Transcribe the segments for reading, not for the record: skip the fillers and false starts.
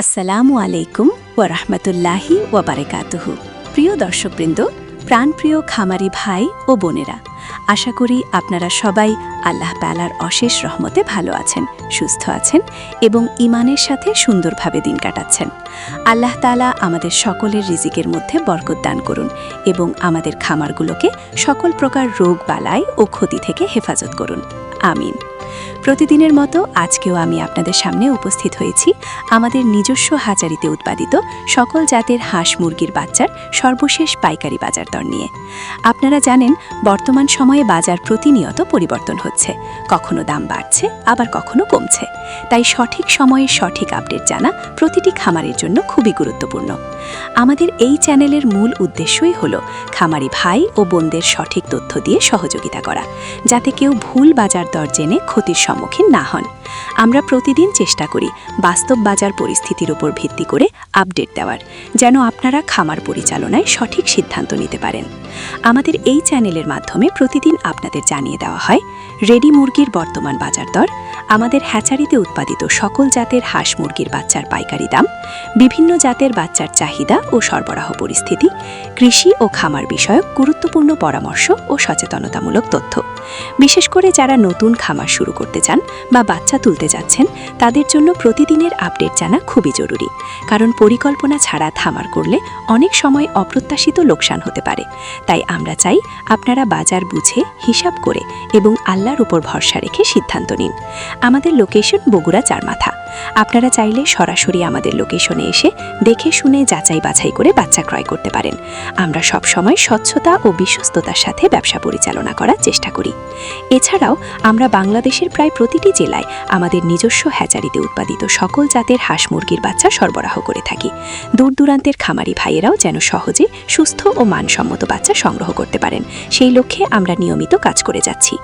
আসসালামু আলাইকুম ওয়া রাহমাতুল্লাহি ওয়া বারাকাতুহু। প্রিয় দর্শকবৃন্দ, প্রাণপ্রিয় খামারি ভাই ও বোনেরা, আশা করি আপনারা সবাই আল্লাহ তাআলার অশেষ রহমতে ভালো আছেন, সুস্থ আছেন এবং ঈমানের সাথে সুন্দরভাবে দিন কাটাচ্ছেন। আল্লাহ তাআলা আমাদের সকলের রিজিকের মধ্যে বরকত দান করুন এবং আমাদের খামারগুলোকে সকল প্রকার রোগ বালাই ও ক্ষতি থেকে হেফাজত করুন, আমিন। প্রতিদিনের মতো আজকেও আমি আপনাদের সামনে উপস্থিত হয়েছি আমাদের নিজস্ব হাজারিতে উৎপাদিত সকল জাতের হাঁস মুরগির বাচ্চার সর্বশেষ পাইকারি বাজার দর নিয়ে। আপনারা জানেন, বর্তমান সময়ে বাজার প্রতিনিয়ত পরিবর্তন হচ্ছে, কখনো দাম বাড়ছে আবার কখনো কমছে। তাই সঠিক সময়ে সঠিক আপডেট জানা প্রতিটি খামারের জন্য খুবই গুরুত্বপূর্ণ। আমাদের এই চ্যানেলের মূল উদ্দেশ্যই হল খামারি ভাই ও বোনদের সঠিক তথ্য দিয়ে সহযোগিতা করা, যাতে কেউ ভুল বাজার দর জেনে ক্ষতির সম্মুখীন না হন। আমরা প্রতিদিন চেষ্টা করি বাস্তব বাজার পরিস্থিতির উপর ভিত্তি করে আপডেট দেওয়ার, যেন আপনারা খামার পরিচালনায় সঠিক সিদ্ধান্ত নিতে পারেন। আমাদের এই চ্যানেলের মাধ্যমে প্রতিদিন আপনাদের জানিয়ে দেওয়া হয় রেডি মুরগির বর্তমান বাজার দর, আমাদের হ্যাচারিতে উৎপাদিত সকল জাতের হাঁস মুরগির বাচ্চার পাইকারি দাম, বিভিন্ন জাতের বাচ্চার চাহিদা ও সরবরাহ পরিস্থিতি, কৃষি ও খামার বিষয়ক গুরুত্বপূর্ণ পরামর্শ ও সচেতনতামূলক তথ্য। বিশেষ করে যারা নতুন খামার শুরু করতে চান বা বাচ্চা তুলতে যাচ্ছেন, তাদের জন্য প্রতিদিনের আপডেট জানা খুবই জরুরি। কারণ পরিকল্পনা ছাড়া খামার করলে অনেক সময় অপ্রত্যাশিত লোকসান হতে পারে। তাই আমরা চাই আপনারা বাজার বুঝে, হিসাব করে এবং আল্লাহর উপর ভরসা রেখে সিদ্ধান্ত নিন। আমাদের লোকেশন বগুড়া চারমাথা। আপনারা চাইলে সরাসরি আমাদের লোকেশনে এসে দেখে শুনে যাচাই বাছাই করে বাচ্চা ক্রয় করতে পারেন। আমরা সবসময় স্বচ্ছতা ও বিশ্বস্ততার সাথে ব্যবসা পরিচালনা করার চেষ্টা করি। এছাড়াও আমরা বাংলাদেশের প্রায় প্রতিটি জেলায় আমাদের নিজস্ব হ্যাচারিতে উৎপাদিত সকল জাতের হাঁস মুরগির বাচ্চা সরবরাহ করে থাকি। দূর দূরান্তের খামারি ভাইয়েরাও যেন সহজে সুস্থ ও মানসম্মত বাচ্চা সংগ্রহ করতে পারেন, সেই লক্ষ্যে আমরা নিয়মিত কাজ করে যাচ্ছি।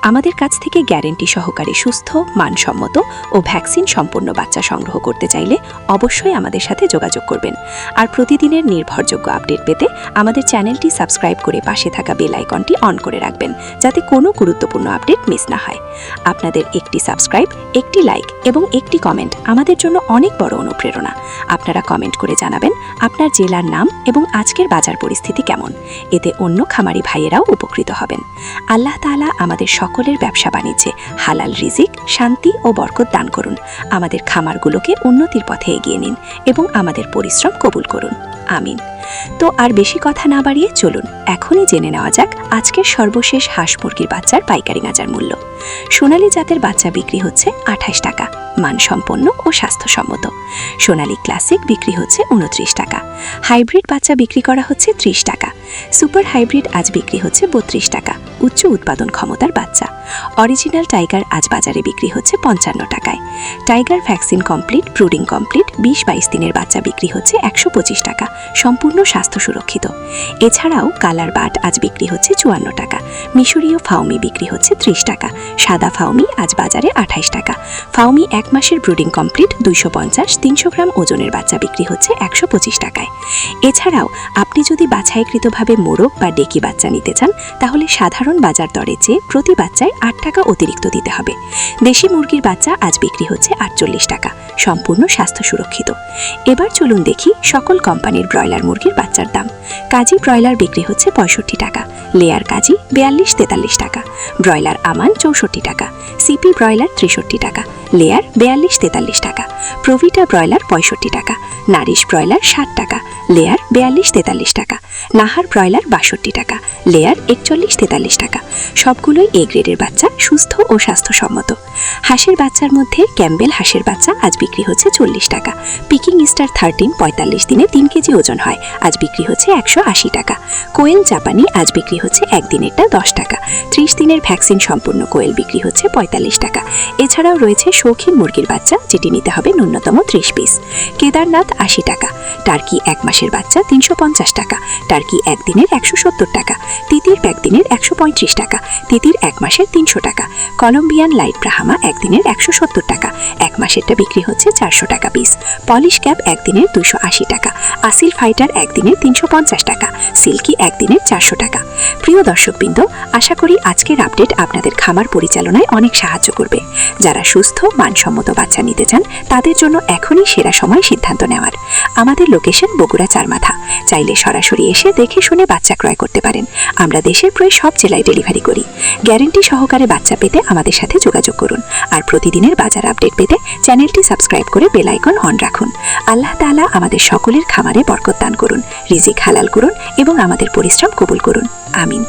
আমাদের কাছ থেকে গ্যারেন্টি সহকারে সুস্থ, মানসম্মত ও ভ্যাকসিন সম্পন্ন বাচ্চা সংগ্রহ করতে চাইলে অবশ্যই আমাদের সাথে যোগাযোগ করবেন। আর প্রতিদিনের নির্ভরযোগ্য আপডেট পেতে আমাদের চ্যানেলটি সাবস্ক্রাইব করে পাশে থাকা বেল আইকনটি অন করে রাখবেন, যাতে কোনো গুরুত্বপূর্ণ আপডেট মিস না হয়। আপনাদের একটি সাবস্ক্রাইব, একটি লাইক এবং একটি কমেন্ট আমাদের জন্য অনেক বড় অনুপ্রেরণা। আপনারা কমেন্ট করে জানাবেন আপনার জেলার নাম এবং আজকের বাজার পরিস্থিতি কেমন। এতে অন্য খামারি ভাইয়েরাও উপকৃত হবেন। আল্লাহ তাআলা আমাদের সকলের ব্যবসা বাণিজ্যে হালাল রিজিক, শান্তি ও বরকত দান করুন। আমাদের খামারগুলোকে উন্নতির পথে এগিয়ে নিন এবং আমাদের পরিশ্রম কবুল করুন, আমিন। তো আর বেশি কথা না বাড়িয়ে চলুন এখনই জেনে নেওয়া যাক আজকের সর্বশেষ হাঁস মুরগির বাচ্চার পাইকারি বাজার মূল্য। সোনালী জাতের বাচ্চা বিক্রি হচ্ছে 28 টাকা, মানসম্পন্ন ও স্বাস্থ্যসম্মত। সোনালী ক্লাসিক বিক্রি হচ্ছে 29 টাকা। হাইব্রিড বাচ্চা বিক্রি করা হচ্ছে 30 টাকা। সুপার হাইব্রিড আজ বিক্রি হচ্ছে 32 টাকা, উচ্চ উৎপাদন ক্ষমতার বাচ্চা। অরিজিনাল টাইগার আজ বাজারে বিক্রি হচ্ছে 55 টাকায়। Tiger vaccine complete, brooding complete 20-22 দিনের বাচ্চা বিক্রি হচ্ছে 125 টাকা, সম্পূর্ণ স্বাস্থ্য সুরক্ষিত। এছাড়াও কালার বাট আজ বিক্রি হচ্ছে 54 টাকা। মিশরীয় ফাউমি বিক্রি হচ্ছে 30 টাকা। সাদা ফাউমি আজ বাজারে 28 টাকা। ফাউমি 1 মাসের ব্রুডিং কমপ্লিট 250-300 গ্রাম ওজনের বাচ্চা বিক্রি হচ্ছে 125 টাকায়। এছাড়াও আপনি যদি বাছাইকৃতভাবে মোরগ বা ডেকি বাচ্চা নিতে চান, তাহলে সাধারণ বাজার দরে চেয়ে প্রতি বাচ্চায় 8 টাকা অতিরিক্ত দিতে হবে। দেশি মুরগির বাচ্চা আজ বিক্রি হচ্ছে 48 টাকা, সম্পূর্ণ স্বাস্থ্য সুরক্ষিত। এবার চলুন দেখি সকল কোম্পানির ব্রয়লার মুরগির বাচ্চার দাম। কাজী ব্রয়লার বিক্রি হচ্ছে 65 টাকা। লেয়ার কাজী 42-43 টাকা। ব্রয়লার আমান 64 টাকা। সিপি ব্রয়লার 63 টাকা। লেয়ার 42-43 টাকা। প্রভিটা ব্রয়লার 65 টাকা। নারিশ ব্রয়লার 60 টাকা। লেয়ার 42-43 টাকা। নাহার ব্রয়লার 62 টাকা। লেয়ার 41-43 টাকা। সবগুলোই এ গ্রেডের বাচ্চা, সুস্থ ও স্বাস্থ্যসম্মত। হাঁসের বাচ্চার মধ্যে ক্যাম্বেল হাঁসের বাচ্চা আজ বিক্রি হচ্ছে 40 টাকা। পিকিং স্টার 13 45 দিনে 3 কেজি ওজন হয়, আজ বিক্রি হচ্ছে 180 টাকা। কোয়েল জাপানি আজ বিক্রি হচ্ছে একদিনেরটা 10 টাকা। 30 দিনের ভ্যাকসিন সম্পূর্ণ কোয়েল বিক্রি হচ্ছে 45 টাকা। এছাড়াও রয়েছে শৌখিন মুরগির বাচ্চা, যেটি নিতে হবে ন্যূনতম 30 পিস। কেদারনাথ 80 টাকা। টার্কি 1 মাসের বাচ্চা 350 টাকা। টার্কি একদিনের 170 টাকা। তিতির একদিনের 135 টাকা। তিতির 1 মাসের 300 টাকা। কলম্বিয়ান লাইট ব্রাহামা একদিনের 170 টাকা। 1 মাসেরটা বিক্রি হচ্ছে 400 টাকা পিস। পলিশ ক্যাপ একদিনের 280 টাকা। আসিল ফাইটার একদিনের 350 টাকা। সিল্কি একদিনের 400 টাকা। প্রিয় দর্শকবৃন্দ, আশা করি আজকের আপডেট আপনাদের খামার পরিচালনায় অনেক সাহায্য করবে। যারা সুস্থ, মানসম্মত মানসম্মত বাচ্চা নিতে চান তাদের জন্য এখনই সেরা সময় সিদ্ধান্ত নেওয়ার। আমাদের লোকেশন বগুড়া চারমাথা। চাইলে সরাসরি এসে দেখে শুনে বাচ্চা ক্রয় করতে পারেন। আমরা দেশের প্রায় সব জেলায় ডেলিভারি করি। গ্যারান্টি সহকারে বাচ্চা পেতে আমাদের সাথে যোগাযোগ করুন। আর প্রতিদিনের বাজার আপডেট পেতে চ্যানেলটি সাবস্ক্রাইব করে বেল আইকন অন রাখুন। আল্লাহ তাআলা আমাদের সকলের খামারে বরকত দান করুন, রিজিক হালাল করুন এবং আমাদের পরিশ্রম কবুল করুন। আমিন।